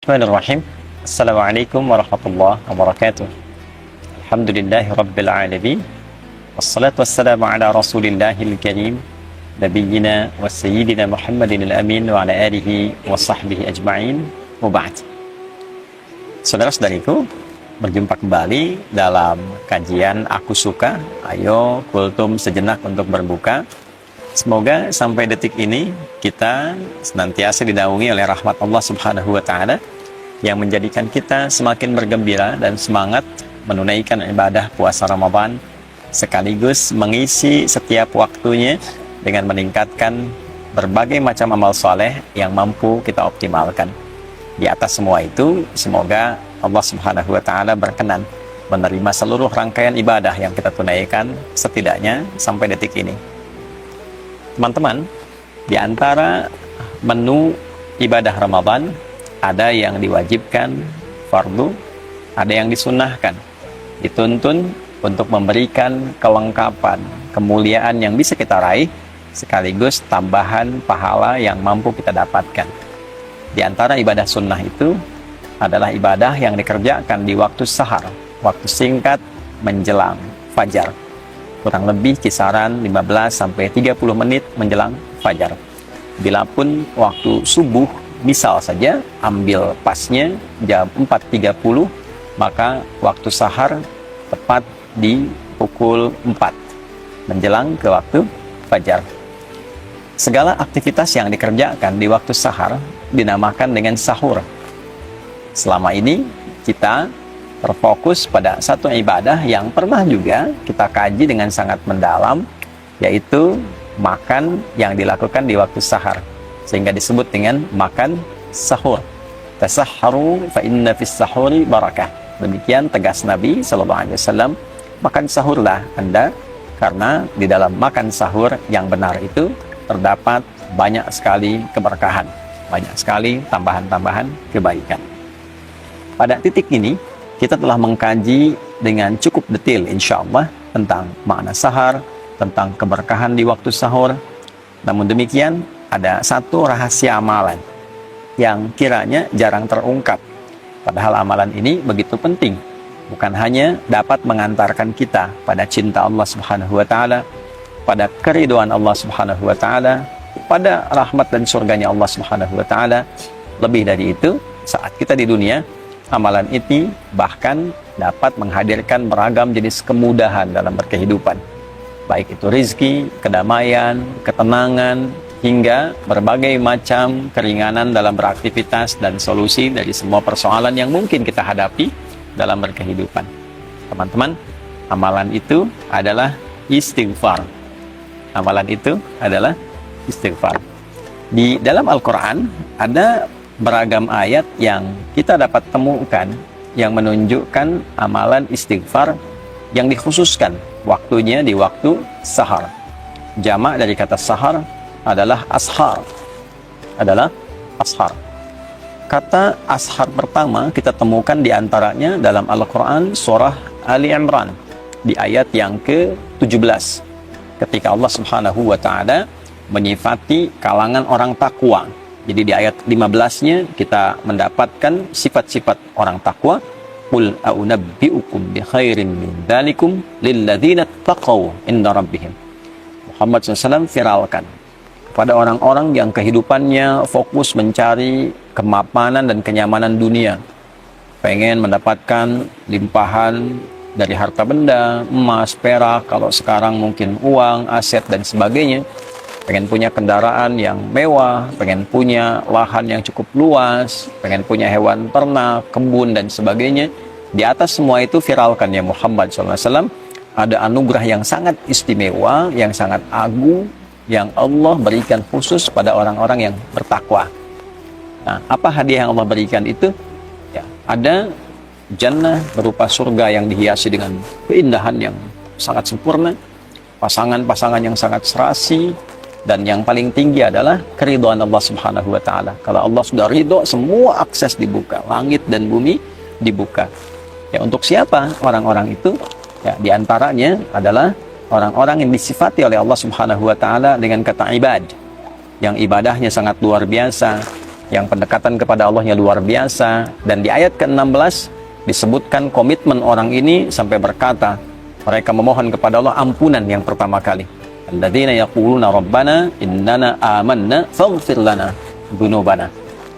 Bismillahirrahmanirrahim. Assalamualaikum warahmatullahi wabarakatuh. Alhamdulillahi rabbil alamin. Wassalatu wassalamu ala rasulillahil karim, nabiyyina wa sayyidina Muhammadin al-amin wa ala alihi wa sahbihi ajma'in, wa ba'd. Saudara-saudariku, berjumpa kembali dalam kajian Aku Suka. Ayo kultum sejenak untuk berbuka. Semoga sampai detik ini kita senantiasa dinaungi oleh rahmat Allah Subhanahu wa taala yang menjadikan kita semakin bergembira dan semangat menunaikan ibadah puasa Ramadan, sekaligus mengisi setiap waktunya dengan meningkatkan berbagai macam amal soleh yang mampu kita optimalkan. Di atas semua itu, semoga Allah Subhanahu wa taala berkenan menerima seluruh rangkaian ibadah yang kita tunaikan setidaknya sampai detik ini. Teman-teman, di antara menu ibadah Ramadan ada yang diwajibkan fardu, ada yang disunnahkan, dituntun untuk memberikan kelengkapan, kemuliaan yang bisa kita raih, sekaligus tambahan pahala yang mampu kita dapatkan. Di antara ibadah sunnah itu adalah ibadah yang dikerjakan di waktu sahar, waktu singkat menjelang fajar. Kurang lebih kisaran 15-30 menit menjelang fajar. Bilapun waktu subuh, misal saja ambil pasnya jam 4.30, maka waktu sahar tepat di pukul 4 menjelang ke waktu fajar. Segala aktivitas yang dikerjakan di waktu sahar dinamakan dengan sahur. Selama ini kita terfokus pada satu ibadah yang pernah juga kita kaji dengan sangat mendalam, yaitu makan yang dilakukan di waktu sahar, sehingga disebut dengan makan sahur. Tasahharu fa inna fis sahuri barakah. Demikian tegas Nabi sallallahu alaihi wasallam, makan sahurlah Anda, karena di dalam makan sahur yang benar itu terdapat banyak sekali keberkahan, banyak sekali tambahan-tambahan kebaikan. Pada titik ini kita telah mengkaji dengan cukup detail insya Allah tentang makna sahar, tentang keberkahan di waktu sahur. Namun demikian, ada satu rahasia amalan yang kiranya jarang terungkap. Padahal amalan ini begitu penting, bukan hanya dapat mengantarkan kita pada cinta Allah Subhanahu wa taala, pada keridhaan Allah Subhanahu wa taala, pada rahmat dan surganya Allah Subhanahu wa taala. Lebih dari itu, saat kita di dunia, amalan ini bahkan dapat menghadirkan beragam jenis kemudahan dalam berkehidupan, baik itu rizki, kedamaian, ketenangan, hingga berbagai macam keringanan dalam beraktivitas dan solusi dari semua persoalan yang mungkin kita hadapi dalam berkehidupan. Teman-teman, amalan itu adalah istighfar. Amalan itu adalah istighfar. Di dalam Al-Quran ada beragam ayat yang kita dapat temukan yang menunjukkan amalan istighfar yang dikhususkan waktunya di waktu sahar. Jamak dari kata sahar adalah ashar. Kata ashar pertama kita temukan diantaranya dalam Al-Quran surah Ali Imran di ayat yang ke-17, ketika Allah Subhanahu wa ta'ala menyifati kalangan orang takwa. Jadi di ayat 15-nya kita mendapatkan sifat-sifat orang takwa. Qul a'unabbi'ukum bi khairin min dzalikum lilladzina taqaw inda rabbihim. Muhammad SAW viralkan kepada orang-orang yang kehidupannya fokus mencari kemapanan dan kenyamanan dunia, pengen mendapatkan limpahan dari harta benda, emas, perak, kalau sekarang mungkin uang, aset dan sebagainya, pengen punya kendaraan yang mewah, pengen punya lahan yang cukup luas, pengen punya hewan ternak, kebun dan sebagainya. Di atas semua itu viralkan ya Muhammad SAW, ada anugerah yang sangat istimewa, yang sangat agung, yang Allah berikan khusus pada orang-orang yang bertakwa. Nah, apa hadiah yang Allah berikan itu? Ya, ada jannah berupa surga yang dihiasi dengan keindahan yang sangat sempurna, pasangan-pasangan yang sangat serasi, dan yang paling tinggi adalah keridhaan Allah Subhanahu wa taala. Kalau Allah sudah ridho, semua akses dibuka, langit dan bumi dibuka. Ya, untuk siapa orang-orang itu? Ya, diantaranya adalah orang-orang yang disifati oleh Allah Subhanahu wa taala dengan kata ibad, yang ibadahnya sangat luar biasa, yang pendekatan kepada Allahnya luar biasa. Dan di ayat ke-16 disebutkan komitmen orang ini sampai berkata, mereka memohon kepada Allah ampunan yang pertama kali. Alladzina yaquluna rabbana innana amanna faghfir lana dzunubana.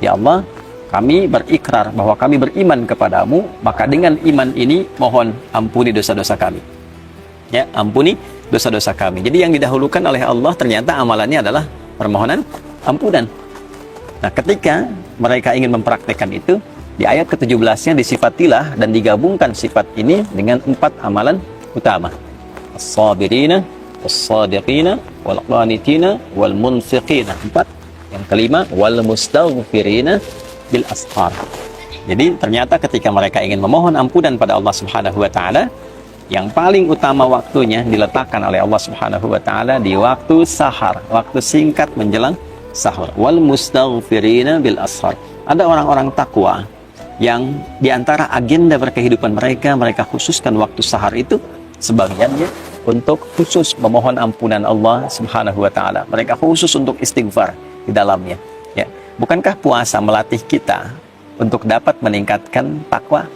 Ya Allah, kami berikrar bahwa kami beriman kepadamu, maka dengan iman ini mohon ampuni dosa-dosa kami. Ya, ampuni dosa-dosa kami. Jadi yang didahulukan oleh Allah ternyata amalannya adalah permohonan ampunan. Nah, ketika mereka ingin mempraktekkan itu, di ayat ke-17-nya disifatilah dan digabungkan sifat ini dengan 4 amalan utama. As-sabirina, as-sadiqina, wal-qanitina, wal-munfiqina. 4. Yang kelima, wal-mustaghfirina bil ashar. Jadi ternyata ketika mereka ingin memohon ampunan pada Allah Subhanahu wa taala, yang paling utama waktunya diletakkan oleh Allah Subhanahu wa taala di waktu sahar, waktu singkat menjelang sahur. Wal mustaghfirina bil ashar. Ada orang-orang takwa yang diantara agenda berkehidupan mereka khususkan waktu sahar itu sebagiannya untuk khusus memohon ampunan Allah Subhanahu wa taala. Mereka khusus untuk istighfar di dalamnya. Ya, bukankah puasa melatih kita untuk dapat meningkatkan takwa?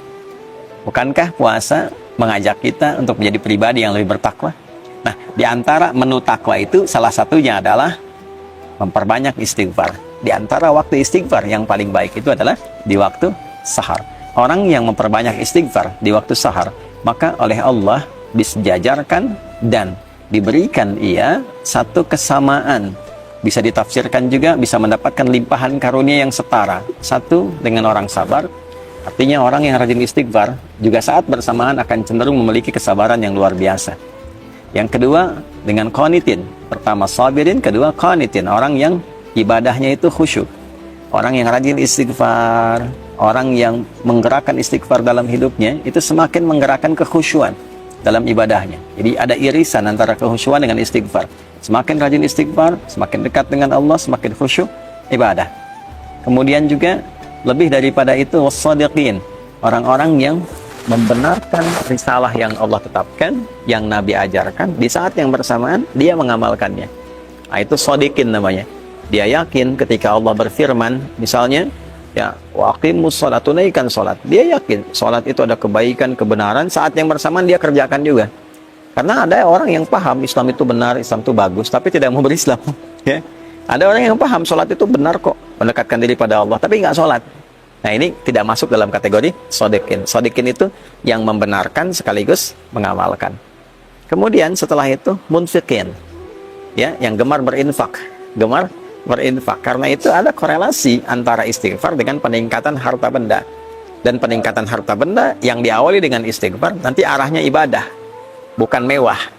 Bukankah puasa mengajak kita untuk menjadi pribadi yang lebih bertakwa? Nah, di antara menu takwa itu salah satunya adalah memperbanyak istighfar. Di antara waktu istighfar yang paling baik itu adalah di waktu sahar. Orang yang memperbanyak istighfar di waktu sahar, maka oleh Allah disejajarkan dan diberikan ia satu kesamaan. Bisa ditafsirkan juga, bisa mendapatkan limpahan karunia yang setara. Satu, dengan orang sabar. Artinya orang yang rajin istighfar juga saat bersamaan akan cenderung memiliki kesabaran yang luar biasa. Yang kedua, dengan qanitin. Pertama sabirin, kedua qanitin. Orang yang ibadahnya itu khusyuk. Orang yang rajin istighfar, orang yang menggerakkan istighfar dalam hidupnya, itu semakin menggerakkan kekhusyuan dalam ibadahnya. Jadi ada irisan antara kekhusyuan dengan istighfar. Semakin rajin istighfar, semakin dekat dengan Allah, semakin khusyuk ibadah. Kemudian juga lebih daripada itu, wassadiqin, orang-orang yang membenarkan risalah yang Allah tetapkan, yang Nabi ajarkan, di saat yang bersamaan dia mengamalkannya. Nah, itu shadiqin namanya. Dia yakin ketika Allah berfirman, misalnya, ya, wa aqimus shalat, tunaikan salat. Dia yakin salat itu ada kebaikan, kebenaran, saat yang bersamaan dia kerjakan juga. Karena ada orang yang paham Islam itu benar, Islam itu bagus, tapi tidak mau berislam. Ya. Ada orang yang paham sholat itu benar kok, mendekatkan diri pada Allah, tapi nggak sholat. Nah, ini tidak masuk dalam kategori shadiqin. Shadiqin itu yang membenarkan sekaligus mengamalkan. Kemudian setelah itu munfiqin, ya, yang gemar berinfak, karena itu ada korelasi antara istighfar dengan peningkatan harta benda. Dan peningkatan harta benda yang diawali dengan istighfar nanti arahnya ibadah, bukan mewah.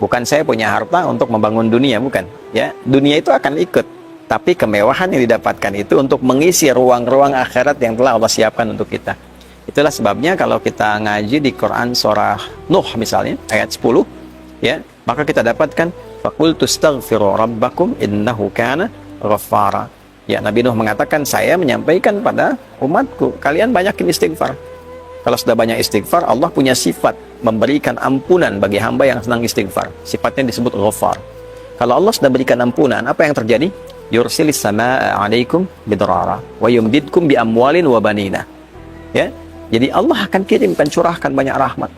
Bukan saya punya harta untuk membangun dunia, bukan. Ya, dunia itu akan ikut, tapi kemewahan yang didapatkan itu untuk mengisi ruang-ruang akhirat yang telah Allah siapkan untuk kita. Itulah sebabnya kalau kita ngaji di Quran surah Nuh misalnya ayat 10, ya, maka kita dapatkan faqultu astaghfiru rabbakum innahu kana ghaffara. Ya, Nabi Nuh mengatakan, saya menyampaikan pada umatku, kalian banyakin istighfar. Kalau sudah banyak istighfar, Allah punya sifat memberikan ampunan bagi hamba yang senang istighfar. Sifatnya disebut Ghaffar. Kalau Allah sudah berikan ampunan, apa yang terjadi? Yursilis samaa'a 'alaikum bidrara wa yumdidkum bi amwalin wa banina. Ya. Jadi Allah akan kirimkan, curahkan banyak rahmat.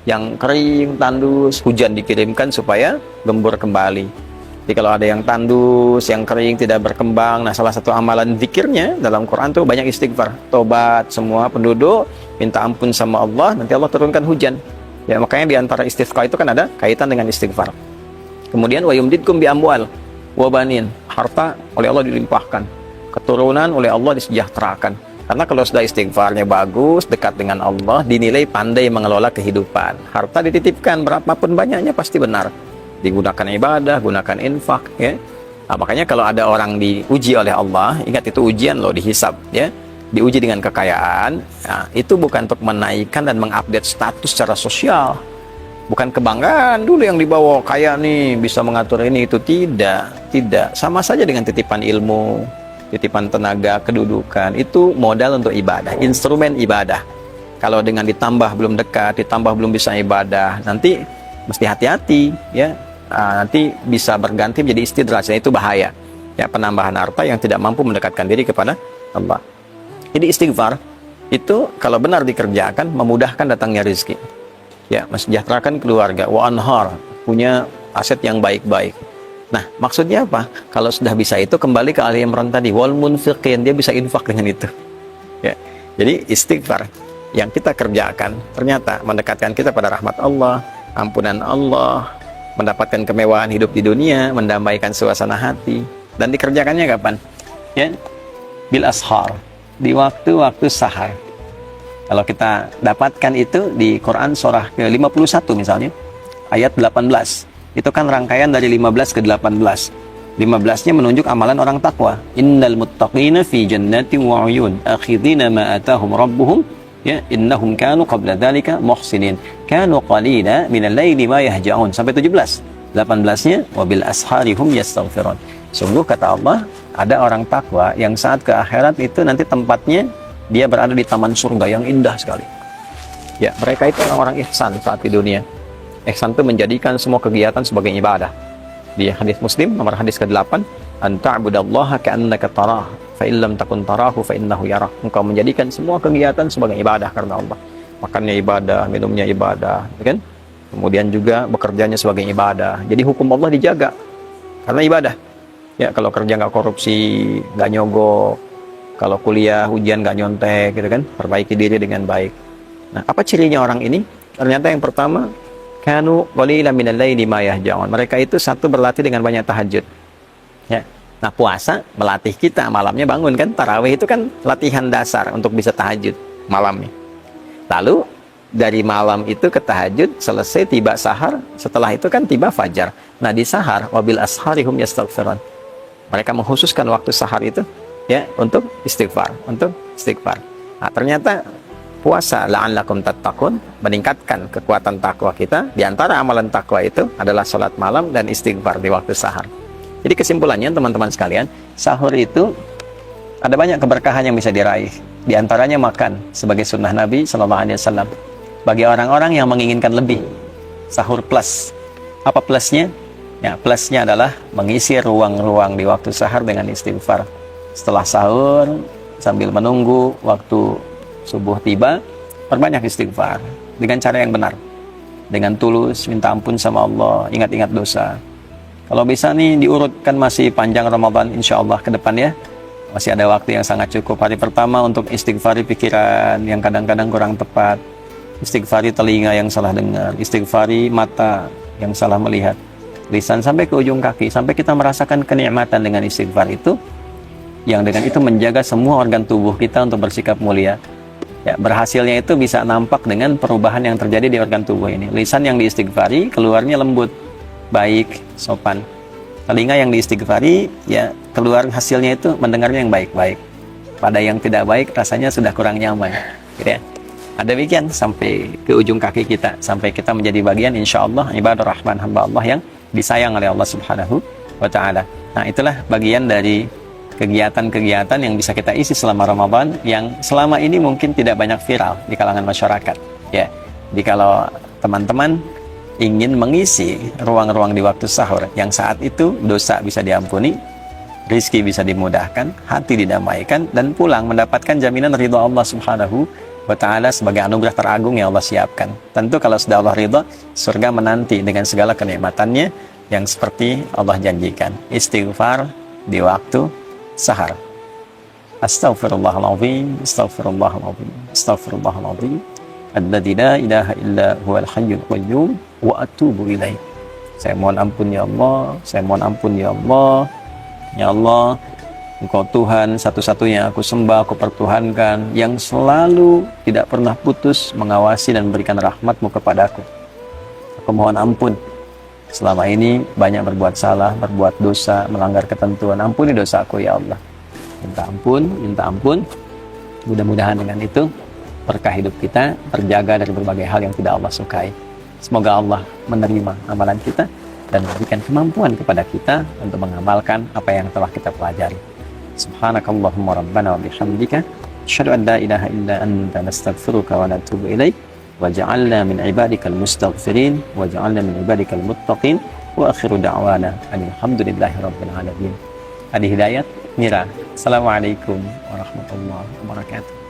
Yang kering, tandus, hujan dikirimkan supaya gembur kembali. Jadi kalau ada yang tandus, yang kering, tidak berkembang, nah salah satu amalan zikirnya dalam Quran tuh banyak istighfar. Tobat semua penduduk, minta ampun sama Allah, nanti Allah turunkan hujan. Ya, makanya di antara istisqa itu kan ada kaitan dengan istighfar. Kemudian wa yumdidkum bi amwal wa banin, harta oleh Allah dilimpahkan, keturunan oleh Allah disejahterakan. Karena kalau sudah istighfarnya bagus, dekat dengan Allah, dinilai pandai mengelola kehidupan. Harta dititipkan berapapun banyaknya pasti benar. Digunakan ibadah, gunakan infak, ya. Nah, makanya kalau ada orang diuji oleh Allah, ingat itu ujian loh, dihisab, ya. Diuji dengan kekayaan, nah, itu bukan untuk menaikkan dan mengupdate status secara sosial. Bukan kebanggaan dulu yang dibawa, kaya nih, bisa mengatur ini, itu tidak. Sama saja dengan titipan ilmu, titipan tenaga, kedudukan, itu modal untuk ibadah, instrumen ibadah. Kalau dengan ditambah belum dekat, ditambah belum bisa ibadah, nanti mesti hati-hati, ya. Nanti bisa berganti menjadi istidraj, itu bahaya. Ya, penambahan harta yang tidak mampu mendekatkan diri kepada Allah. Jadi istighfar itu kalau benar dikerjakan memudahkan datangnya rezeki. Ya, mensejahterakan keluarga, wa anhar, punya aset yang baik-baik. Nah, maksudnya apa? Kalau sudah bisa itu kembali ke Ali Imran tadi, wal munfiqin, dia bisa infak dengan itu. Ya. Jadi istighfar yang kita kerjakan ternyata mendekatkan kita pada rahmat Allah, ampunan Allah, mendapatkan kemewahan hidup di dunia, mendamaikan suasana hati. Dan dikerjakannya kapan? Ya, bil ashar, di waktu-waktu sahar. Kalau kita dapatkan itu di Quran surah ke-51 misalnya, ayat 18. Itu kan rangkaian dari 15 ke 18. 15-nya menunjuk amalan orang takwa. Innal muttaqina fi jannatin wa 'uyun, akhidhina ma atahum rabbuhum, ya, innahum kanu qabla dzalika muhsinin. Kanu qalila minal laili ma yahja'un, sampai 17. 18-nya wabil asharihum yastaghfirun. Sungguh kata Allah, ada orang takwa yang saat ke akhirat itu nanti tempatnya dia berada di taman surga yang indah sekali. Ya, mereka itu orang-orang ihsan saat di dunia. Ihsan itu menjadikan semua kegiatan sebagai ibadah. Di hadis Muslim nomor hadis ke-8, anta'budallaha ka'annaka tarah, fa illam takun tarahu fa innahu yarah. Engkau menjadikan semua kegiatan sebagai ibadah karena Allah. Makannya ibadah, minumnya ibadah, kan? Kemudian juga bekerjanya sebagai ibadah. Jadi hukum Allah dijaga karena ibadah. Ya, kalau kerja nggak korupsi, nggak nyogok, kalau kuliah ujian nggak nyontek, gitu kan? Perbaiki diri dengan baik. Nah, apa cirinya orang ini? Ternyata yang pertama, kanu qalilan minal laili ma yahja'un. Mereka itu satu berlatih dengan banyak tahajud. Ya. Nah, puasa melatih kita malamnya bangun kan? Tarawih itu kan latihan dasar untuk bisa tahajud malamnya. Lalu dari malam itu ke tahajud, selesai tiba sahar, setelah itu kan tiba fajar. Nah, di sahar wabil asharihum yastaghfirun. Mereka mengkhususkan waktu sahar itu ya untuk istighfar, Nah, ternyata puasa la'allakum tattaqun meningkatkan kekuatan takwa kita. Di antara amalan takwa itu adalah sholat malam dan istighfar di waktu sahar. Jadi kesimpulannya teman-teman sekalian, sahur itu ada banyak keberkahan yang bisa diraih. Di antaranya makan sebagai sunnah Nabi SAW. Bagi orang-orang yang menginginkan lebih, sahur plus. Apa plusnya? Ya, plusnya adalah mengisi ruang-ruang di waktu sahar dengan istighfar. Setelah sahur, sambil menunggu waktu subuh tiba, perbanyak istighfar dengan cara yang benar, dengan tulus, minta ampun sama Allah, ingat-ingat dosa. Kalau bisa nih diurutkan, masih panjang Ramadan insya Allah ke depan ya, masih ada waktu yang sangat cukup. Hari pertama untuk istighfari pikiran yang kadang-kadang kurang tepat, istighfari telinga yang salah dengar, istighfari mata yang salah melihat, lisan sampai ke ujung kaki, sampai kita merasakan kenikmatan dengan istighfar itu, yang dengan itu menjaga semua organ tubuh kita untuk bersikap mulia. Ya, berhasilnya itu bisa nampak dengan perubahan yang terjadi di organ tubuh ini. Lisan yang diistighfari keluarnya lembut, baik, sopan. Telinga yang diistighfari ya keluar hasilnya itu mendengarnya yang baik-baik. Pada yang tidak baik rasanya sudah kurang nyaman. Gitu ya. Ada demikian sampai ke ujung kaki kita, sampai kita menjadi bagian insyaallah ibadur rahman, hamba Allah yang disayang oleh Allah Subhanahu wa taala. Nah, itulah bagian dari kegiatan-kegiatan yang bisa kita isi selama Ramadan yang selama ini mungkin tidak banyak viral di kalangan masyarakat. Ya. Jadi kalau teman-teman ingin mengisi ruang-ruang di waktu sahur yang saat itu dosa bisa diampuni, rizki bisa dimudahkan, hati didamaikan, dan pulang mendapatkan jaminan ridha Allah Subhanahu wa ta'ala sebagai anugerah teragung yang Allah siapkan. Tentu kalau sudah Allah ridha, surga menanti dengan segala kenikmatannya yang seperti Allah janjikan. Istighfar di waktu sahar. Astaghfirullahaladzim, astaghfirullahaladzim, astaghfirullahaladzim, alladzi la ilaha illa huwal hayyul qayyum wa atubu ilaih. Saya mohon ampun ya Allah, saya mohon ampun ya Allah. Ya Allah, Engkau Tuhan satu-satunya aku sembah, aku pertuhankan, yang selalu tidak pernah putus mengawasi dan memberikan rahmat-Mu kepadaku. Aku mohon ampun, selama ini banyak berbuat salah, berbuat dosa, melanggar ketentuan. Ampuni dosaku ya Allah. Minta ampun, minta ampun. Mudah-mudahan dengan itu berkah hidup kita terjaga dari berbagai hal yang tidak Allah sukai. Semoga Allah menerima amalan kita dan memberikan kemampuan kepada kita untuk mengamalkan apa yang telah kita pelajari. Subhanakallahumma rabbana wa bihamdika asyhadu an la ilaha illa anta nastaghfiruka wa natubu ilaik waj'alna min ibadikal mustaghfirin waj'alna min ibadikal muttaqin wa akhiru da'wana alhamdulillahi rabbil alamin. Adi Hidayat, Mira. Assalamualaikum warahmatullahi wabarakatuh.